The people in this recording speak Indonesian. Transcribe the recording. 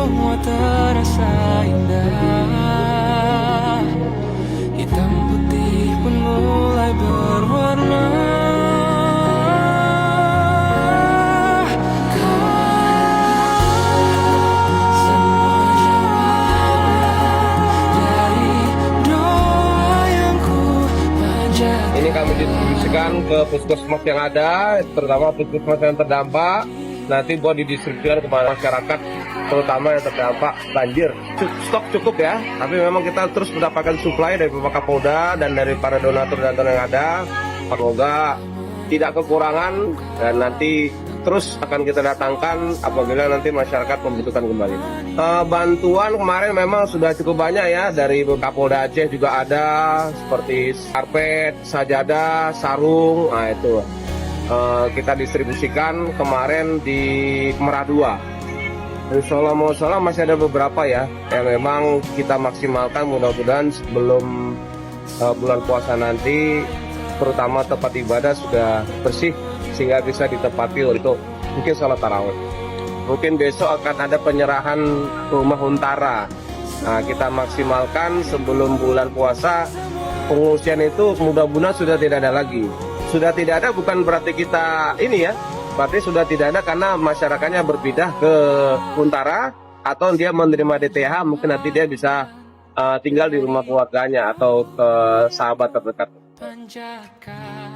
semua terasa indah. Hitam putih pun mulai berwarna. Ini kami distribusikan ke puskesmas yang ada, terutama puskesmas yang terdampak. Nanti buat didistribusikan kepada masyarakat, terutama yang terdampak banjir. Stok cukup ya, tapi memang kita terus mendapatkan suplai dari Bapak Kapolda dan dari para donatur-donatur yang ada. Semoga tidak kekurangan dan nanti terus akan kita datangkan apabila nanti masyarakat membutuhkan kembali. Bantuan kemarin memang sudah cukup banyak ya, dari Kapolda Aceh juga ada, seperti karpet, sajadah, sarung, nah itu kita distribusikan kemarin di Merak 2. Insya Allah masih ada beberapa ya yang memang kita maksimalkan, mudah-mudahan sebelum bulan puasa nanti terutama tempat ibadah sudah bersih sehingga bisa ditempati untuk mungkin sholat tarawih. Mungkin besok akan ada penyerahan rumah huntara. Nah, kita maksimalkan sebelum bulan puasa. Pengungsian itu mudah-mudahan sudah tidak ada lagi. Sudah tidak ada bukan berarti kita ini ya, berarti sudah tidak ada karena masyarakatnya berpindah ke huntara atau dia menerima DTH, mungkin nanti dia bisa tinggal di rumah keluarganya atau ke sahabat terdekat. Panjatkan